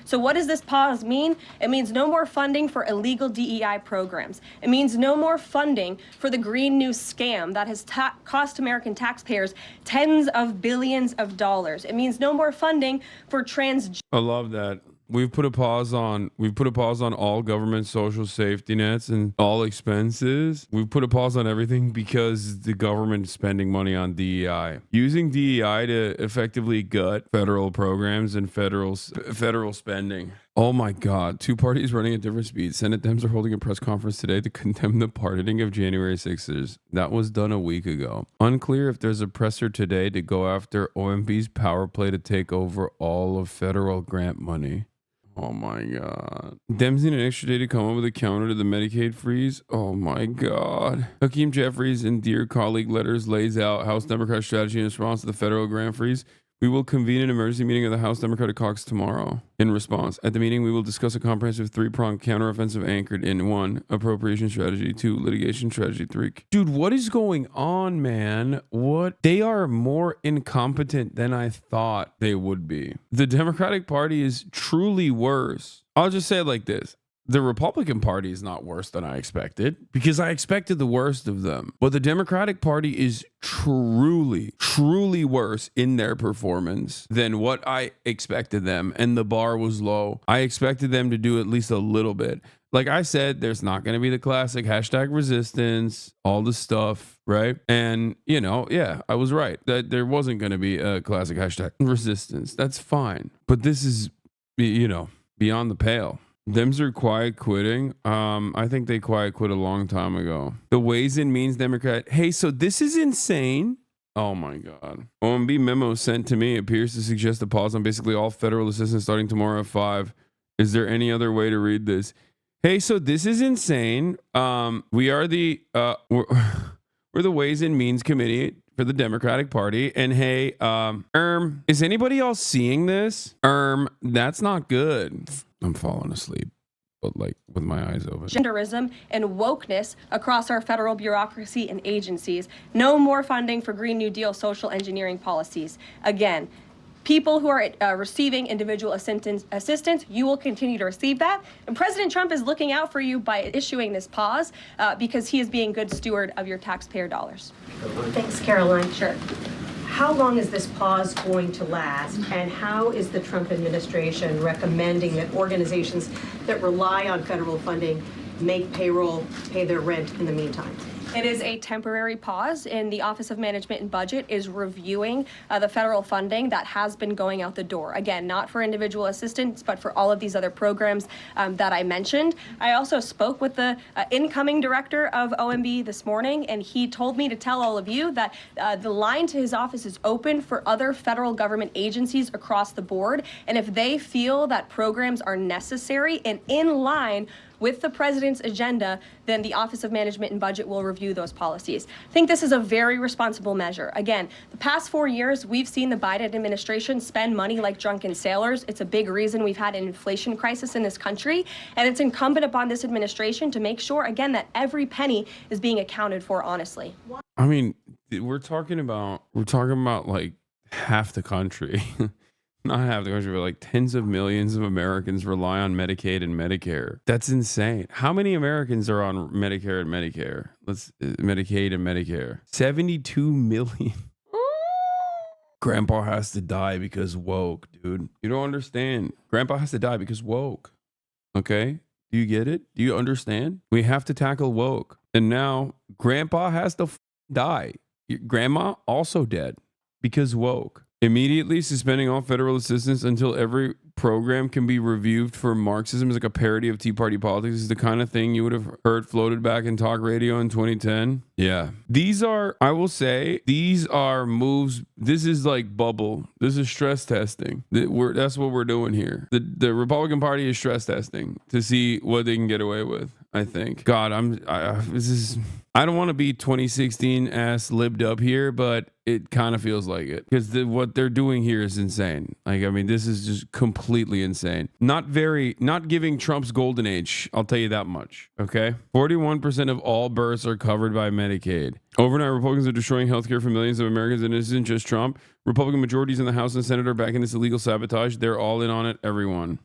So what does this pause mean? It means no more funding for illegal DEI programs. It means no more funding for the Green New scam that has cost American taxpayers tens of billions of dollars. It means no more funding for I love that. We've put a pause on all government social safety nets and all expenses. We've put a pause on everything because the government is spending money on DEI. Using DEI to effectively gut federal programs and federal spending. Oh my God. Two parties running at different speeds. Senate Dems are holding a press conference today to condemn the pardoning of January 6ers. That was done a week ago. Unclear if there's a presser today to go after OMB's power play to take over all of federal grant money. Oh my God. Dems need an extra day to come up with a counter to the Medicaid freeze. Oh my God. Hakeem Jeffries in Dear Colleague letters lays out House Democrat strategy in response to the federal grant freeze. We will convene an emergency meeting of the House Democratic Caucus tomorrow. In response, at the meeting, we will discuss a comprehensive three-pronged counteroffensive anchored in 1, appropriation strategy, 2, litigation strategy, 3. Dude, what is going on, man? What? They are more incompetent than I thought they would be. The Democratic Party is truly worse. I'll just say it like this. The Republican Party is not worse than I expected because I expected the worst of them. But the Democratic Party is truly worse in their performance than what I expected them. And the bar was low. I expected them to do at least a little bit. Like I said, there's not going to be the classic hashtag resistance, all the stuff, right? And, you know, yeah, I was right that there wasn't going to be a classic hashtag resistance. That's fine. But this is, you know, beyond the pale. Dems are quiet quitting. I think they quiet quit a long time ago. The Ways and Means Democrat. Hey, so this is insane. Oh my God. OMB memo sent to me appears to suggest a pause on basically all federal assistance starting tomorrow at 5. Is there any other way to read this? Hey, so this is insane. We are the we're the Ways and Means Committee for the Democratic Party. And hey, is anybody else seeing this? That's not good. I'm falling asleep, but like with my eyes open. Genderism and wokeness across our federal bureaucracy and agencies. No more funding for Green New Deal social engineering policies. Again, people who are receiving individual assistance, you will continue to receive that. And President Trump is looking out for you by issuing this pause because he is being a good steward of your taxpayer dollars. Thanks, Caroline. Sure. How long is this pause going to last, and how is the Trump administration recommending that organizations that rely on federal funding make payroll, pay their rent in the meantime? It is a temporary pause, and the Office of Management and Budget is reviewing the federal funding that has been going out the door. Again, not for individual assistance, but for all of these other programs that I mentioned. I also spoke with the incoming director of OMB this morning, and he told me to tell all of you that the line to his office is open for other federal government agencies across the board. And if they feel that programs are necessary and in line with the president's agenda, then the Office of Management and Budget will review those policies. I think this is a very responsible measure. Again, the past 4 years, we've seen the Biden administration spend money like drunken sailors. It's a big reason we've had an inflation crisis in this country, and it's incumbent upon this administration to make sure, again, that every penny is being accounted for honestly. I mean, we're talking about like half the country. Not half the country, but like tens of millions of Americans rely on Medicaid and Medicare. That's insane. How many Americans are on Medicare and Medicare? Medicaid and Medicare. 72 million. Grandpa has to die because woke, dude. You don't understand. Grandpa has to die because woke. Okay? Do you get it? Do you understand? We have to tackle woke. And now Grandpa has to die. Grandma also dead because woke. Immediately suspending all federal assistance until every program can be reviewed for Marxism is like a parody of Tea Party politics. Is the kind of thing you would have heard floated back in talk radio in 2010. Yeah. These are, I will say, these are moves. This is like bubble. This is stress testing. That's what we're doing here. The Republican Party is stress testing to see what they can get away with. I think. God, I don't want to be 2016 ass libbed up here, but it kind of feels like it because what they're doing here is insane. Like, I mean, this is just completely insane. Not giving Trump's golden age. I'll tell you that much. Okay. 41% of all births are covered by Medicaid. Overnight, Republicans are destroying healthcare for millions of Americans, and it isn't just Trump. Republican majorities in the House and Senate are backing this illegal sabotage. They're all in on it, everyone.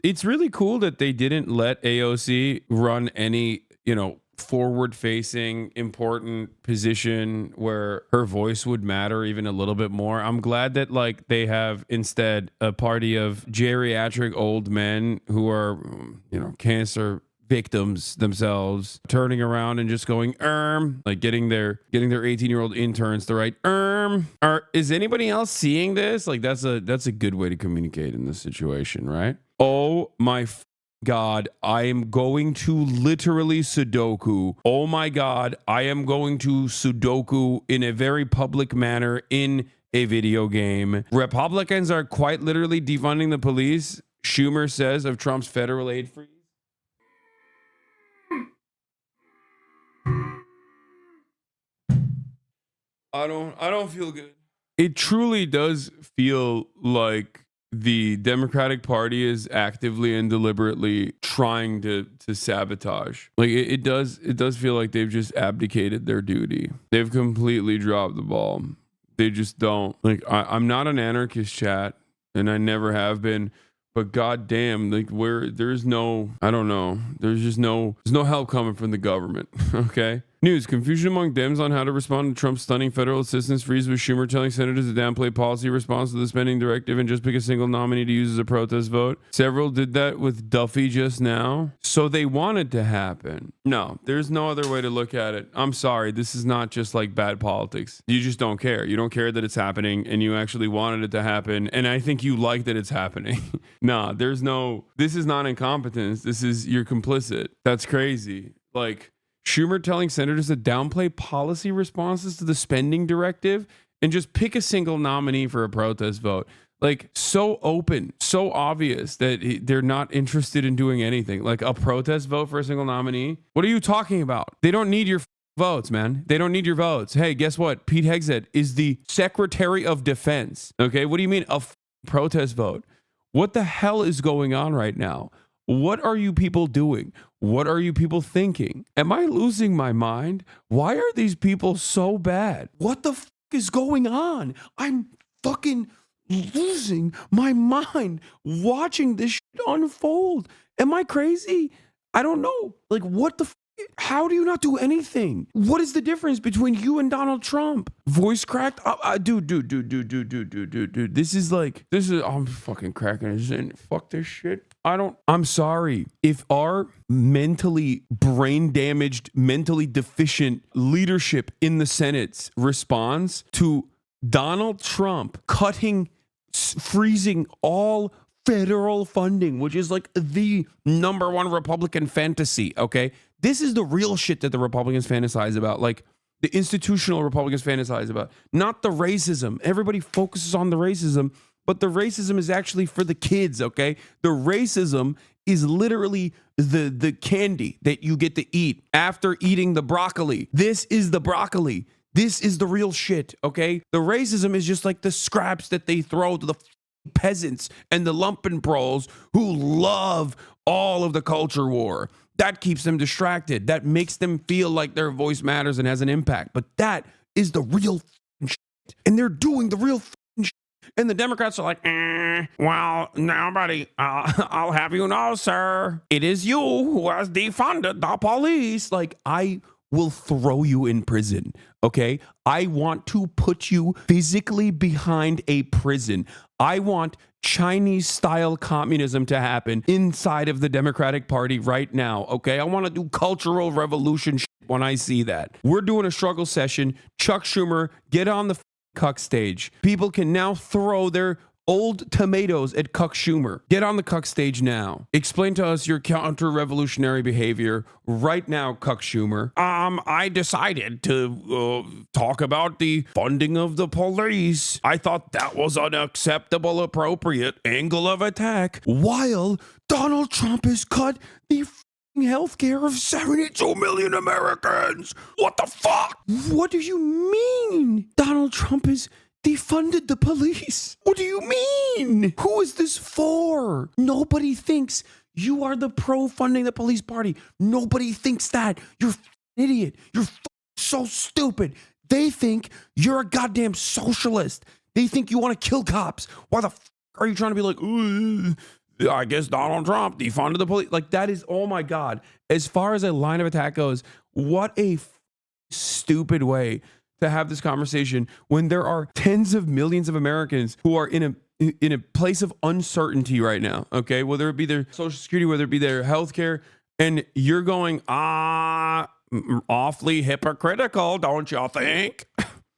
It's really cool that they didn't let AOC run any, forward-facing, important position where her voice would matter even a little bit more. I'm glad that they have instead a party of geriatric old men who are, cancer victims themselves, turning around and just going getting their 18-year-old interns to write is anybody else seeing this? That's a good way to communicate in this situation, right? Oh my God, I am going to literally Sudoku. Oh my God, I am going to Sudoku in a very public manner in a video game. Republicans are quite literally defunding the police, Schumer says of Trump's federal aid freeze. I don't feel good. It truly does feel like the Democratic Party is actively and deliberately trying to sabotage. It does feel like they've just abdicated their duty. They've completely dropped the ball. They just don't. I'm not an anarchist, chat, and I never have been. But goddamn, there's no help coming from the government. Okay. News: confusion among Dems on how to respond to Trump's stunning federal assistance freeze, with Schumer telling senators to downplay policy response to the spending directive and just pick a single nominee to use as a protest vote. Several did that with Duffy just now. So they wanted to happen. No, there's no other way to look at it. I'm sorry. This is not just bad politics. You just don't care. You don't care that it's happening, and you actually wanted it to happen. And I think you like that it's happening. Nah, this is not incompetence. This is, you're complicit. That's crazy. Schumer telling senators to downplay policy responses to the spending directive and just pick a single nominee for a protest vote. So open, so obvious that they're not interested in doing anything. A protest vote for a single nominee? What are you talking about? They don't need your votes, man. They don't need your votes. Hey, guess what? Pete Hegseth is the Secretary of Defense. Okay, what do you mean a protest vote? What the hell is going on right now? What are you people doing? What are you people thinking? Am I losing my mind? Why are these people so bad? What the is going on? I'm fucking losing my mind watching this shit unfold. Am I crazy? I don't know. What the how do you not do anything? What is the difference between you and Donald Trump? Voice cracked? Dude. This is I'm fucking cracking this in. Fuck this shit. I'm sorry. If our mentally brain damaged, mentally deficient leadership in the Senate responds to Donald Trump freezing all federal funding, which is the number one Republican fantasy, okay? This is the real shit that the Republicans fantasize about, the institutional Republicans fantasize about, not the racism. Everybody focuses on the racism, but the racism is actually for the kids, okay? The racism is literally the candy that you get to eat after eating the broccoli. This is the broccoli. This is the real shit, okay? The racism is just the scraps that they throw to the peasants and the lumpen proles who love all of the culture war. That keeps them distracted. That makes them feel like their voice matters and has an impact. But that is the real shit. And they're doing the real shit. And the Democrats are well, nobody, I'll have you know, sir, it is you who has defunded the police. I will throw you in prison, okay? I want to put you physically behind a prison. I want Chinese-style communism to happen inside of the Democratic Party right now, okay? I want to do cultural revolution when I see that. We're doing a struggle session. Chuck Schumer, get on the cuck stage. People can now throw their old tomatoes at Cuck Schumer. Get on the cuck stage now. Explain to us your counter-revolutionary behavior right now, Cuck Schumer. I decided to talk about the funding of the police. I thought that was an acceptable, appropriate angle of attack, while Donald Trump has cut the healthcare of 72 million Americans. What the fuck? What do you mean? Donald Trump is defunded the police. What do you mean? Who is this for? Nobody thinks you are the pro-funding the police party. Nobody thinks that. You're an idiot. You're so stupid. They think you're a goddamn socialist. They think you want to kill cops. Why the are you trying to be like, ooh, I guess Donald Trump defunded the police? Like, that is, oh my God. As far as a line of attack goes, what a stupid way to have this conversation when there are tens of millions of Americans who are in a place of uncertainty right now, okay? Whether it be their Social Security, whether it be their health care, and you're going, awfully hypocritical, don't y'all think?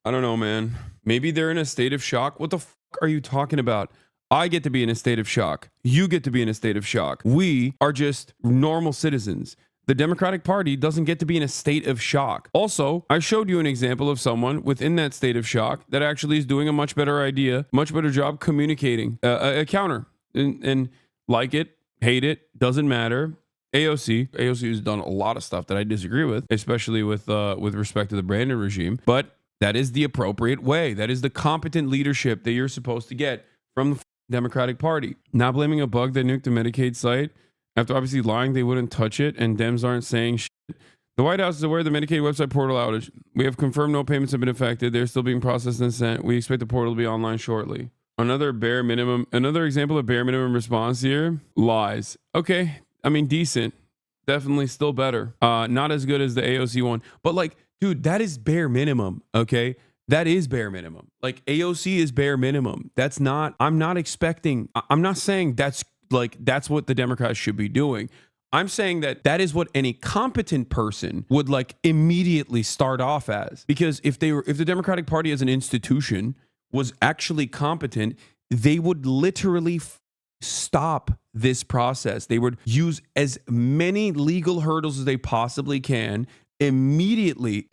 I don't know, man. Maybe they're in a state of shock. What the are you talking about? I get to be in a state of shock. You get to be in a state of shock. We are just normal citizens. The Democratic Party doesn't get to be in a state of shock. Also, I showed you an example of someone within that state of shock that actually is doing a much better job communicating a counter. And like it, hate it, doesn't matter. AOC has done a lot of stuff that I disagree with, especially with respect to the Brandon regime. But that is the appropriate way. That is the competent leadership that you're supposed to get from the Democratic Party. Not blaming a bug that nuked the Medicaid site. After obviously lying, they wouldn't touch it, and Dems aren't saying shit. The White House is aware of the Medicaid website portal outage. We have confirmed no payments have been affected. They're still being processed and sent. We expect the portal to be online shortly. Another example of bare minimum response here. Lies. Okay. I mean, decent. Definitely still better. Not as good as the AOC one. But like, dude, that is bare minimum. Okay. That is bare minimum. Like, AOC is bare minimum. I'm not saying that's what the Democrats should be doing. I'm saying that is what any competent person would like immediately start off as. Because if the Democratic Party as an institution was actually competent, they would literally stop this process. They would use as many legal hurdles as they possibly can, immediately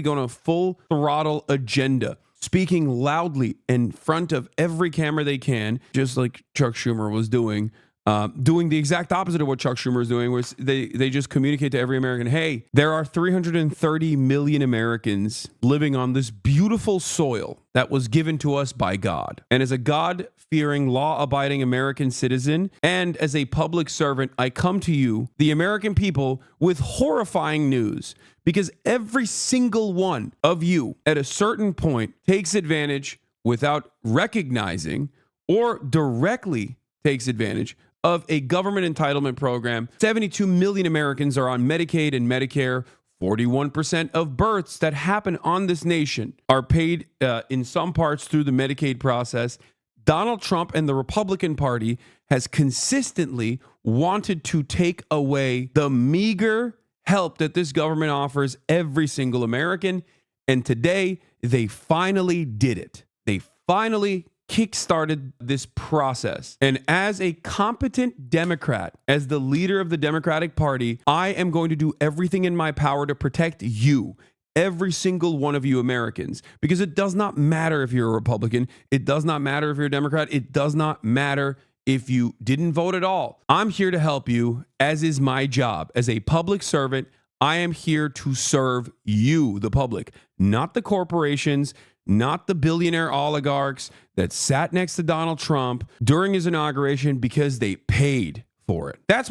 go on a full throttle agenda, speaking loudly in front of every camera they can, just like Chuck Schumer was doing the exact opposite of what Chuck Schumer is doing, where they just communicate to every American, hey, there are 330 million Americans living on this beautiful soil that was given to us by God. And as a God-fearing, law-abiding American citizen, and as a public servant, I come to you, the American people, with horrifying news. Because every single one of you, at a certain point, takes advantage without recognizing or directly takes advantage of a government entitlement program. 72 million Americans are on Medicaid and Medicare. 41% of births that happen on this nation are paid in some parts through the Medicaid process. Donald Trump and the Republican Party has consistently wanted to take away the meager help that this government offers every single American. And today, they finally did it. They finally kickstarted this process. And as a competent Democrat, as the leader of the Democratic Party, I am going to do everything in my power to protect you, every single one of you Americans, because it does not matter if you're a Republican. It does not matter if you're a Democrat. It does not matter if you didn't vote at all. I'm here to help you, as is my job. As a public servant, I am here to serve you, the public, not the corporations, not the billionaire oligarchs that sat next to Donald Trump during his inauguration because they paid for it. That's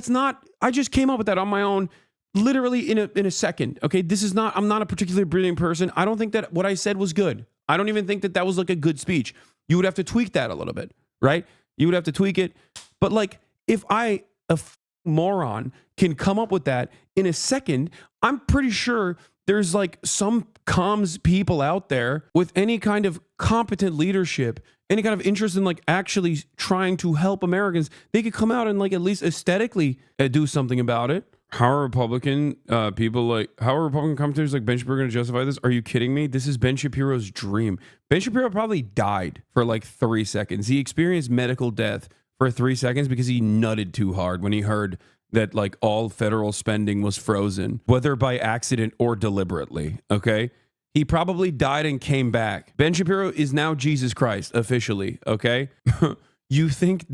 not, I just came up with that on my own, literally in a second. Okay. I'm not a particularly brilliant person. I don't think that what I said was good. I don't even think that was like a good speech. You would have to tweak that a little bit, right? You would have to tweak it. But like, if I, a moron, can come up with that in a second, I'm pretty sure there's like some comms people out there with any kind of competent leadership, any kind of interest in like actually trying to help Americans. They could come out and like at least aesthetically do something about it. How are Republican commentators like Ben Shapiro going to justify this? Are you kidding me? This is Ben Shapiro's dream. Ben Shapiro probably died for like 3 seconds. He experienced medical death for 3 seconds because he nutted too hard when he heard that like all federal spending was frozen, whether by accident or deliberately. Okay. He probably died and came back. Ben Shapiro is now Jesus Christ officially. Okay. You think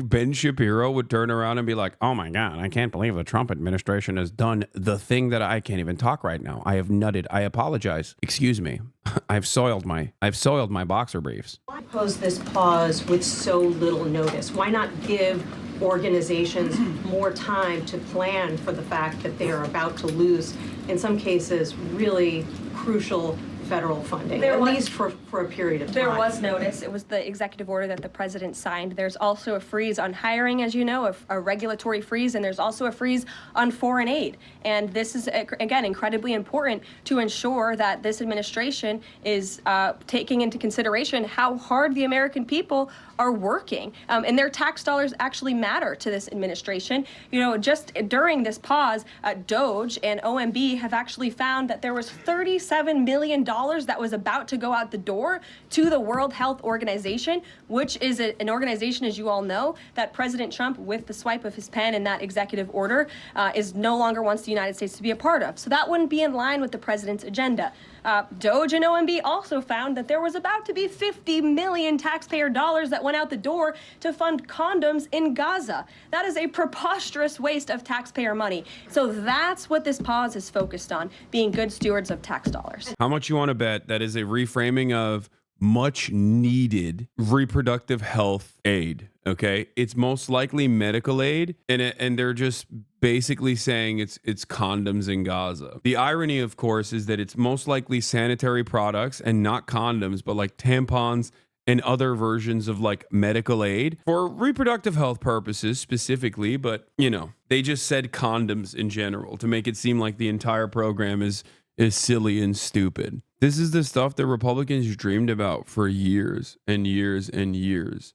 Ben Shapiro would turn around and be like, oh my God, I can't believe the Trump administration has done the thing that I can't even talk right now. I have nutted. I apologize. Excuse me. I've soiled my boxer briefs. Why pose this pause with so little notice? Why not give organizations more time to plan for the fact that they are about to lose, in some cases, really crucial federal funding, There at was- least for a period of time. There was notice. It was the executive order that the president signed. There's also a freeze on hiring, as you know, a regulatory freeze, and there's also a freeze on foreign aid. And this is, again, incredibly important to ensure that this administration is taking into consideration how hard the American people are working. And their tax dollars actually matter to this administration. You know, just during this pause, DOGE and OMB have actually found that there was $37 million that was about to go out the door to the World Health Organization, which is an organization, as you all know, that President Trump, with the swipe of his pen in that executive order, is no longer wants the United States to be a part of. So that wouldn't be in line with the president's agenda. DOGE and OMB also found that there was about to be 50 million taxpayer dollars that went out the door to fund condoms in Gaza. That is a preposterous waste of taxpayer money. So that's what this pause is focused on, being good stewards of tax dollars. How much you want to bet that is a reframing of much needed reproductive health aid? Okay, it's most likely medical aid, and they're just basically saying it's condoms in Gaza. The irony, of course, is that it's most likely sanitary products and not condoms, but like tampons and other versions of like medical aid for reproductive health purposes specifically. But you know, they just said condoms in general to make it seem like the entire program is silly and stupid. This is the stuff that Republicans dreamed about for years and years and years.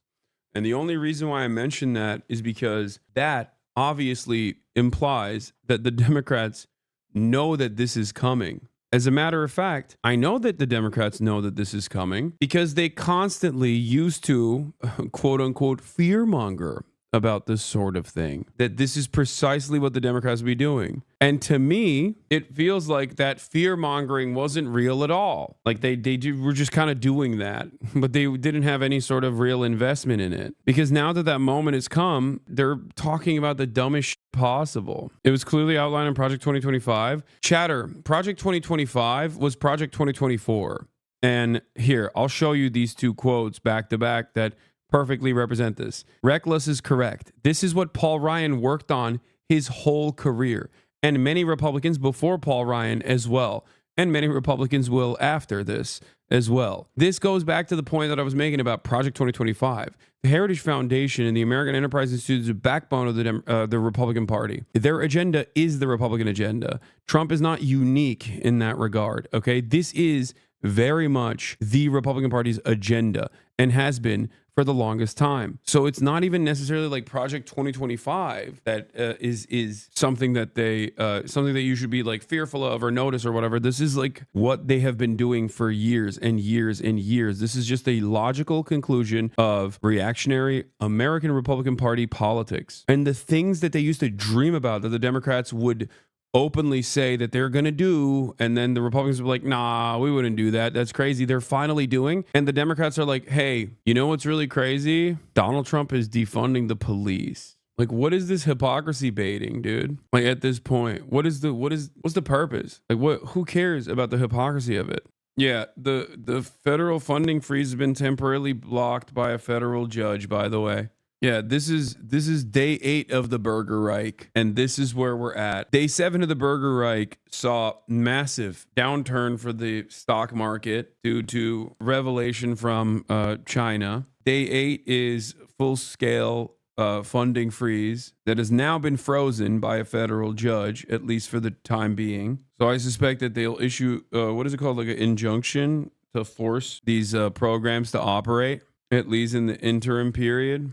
And the only reason why I mention that is because that obviously implies that the Democrats know that this is coming. As a matter of fact, I know that the Democrats know that this is coming because they constantly used to, quote unquote, fearmonger about this sort of thing, that this is precisely what the Democrats will be doing. And to me, it feels like that fear mongering wasn't real at all. Like they were just kind of doing that, but they didn't have any sort of real investment in it. Because now that that moment has come, they're talking about the dumbest shit possible. It was clearly outlined in Project 2025. Chatter, Project 2025 was Project 2024. And here, I'll show you these two quotes back to back that perfectly represent this. Reckless is correct. This is what Paul Ryan worked on his whole career, and many Republicans before Paul Ryan as well, and many Republicans will after this as well. This goes back to the point that I was making about Project 2025. The Heritage Foundation and the American Enterprise Institute is the backbone of the Republican Party. Their agenda is the Republican agenda. Trump is not unique in that regard, okay? This is very much the Republican Party's agenda and has been for the longest time. So it's not even necessarily like Project 2025 that is something that they something that you should be like fearful of or notice or whatever. This is like what they have been doing for years and years and years. This is just a logical conclusion of reactionary American Republican Party politics and the things that they used to dream about that the Democrats would openly say that they're going to do, and then the Republicans were like, nah, we wouldn't do that. That's crazy. They're finally doing. And the Democrats are like, hey, you know what's really crazy? Donald Trump is defunding the police. Like, what is this hypocrisy baiting, dude? Like, at this point, what's the purpose? Like, who cares about the hypocrisy of it? Yeah, the federal funding freeze has been temporarily blocked by a federal judge, by the way. Yeah, this is day 8 of the Burger Reich, and this is where we're at. Day 7 of the Burger Reich saw massive downturn for the stock market due to revelation from China. Day 8 is full-scale funding freeze that has now been frozen by a federal judge, at least for the time being. So I suspect that they'll issue, what is it called, like an injunction to force these programs to operate, at least in the interim period.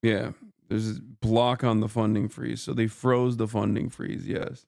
Yeah, there's a block on the funding freeze. So they froze the funding freeze, yes.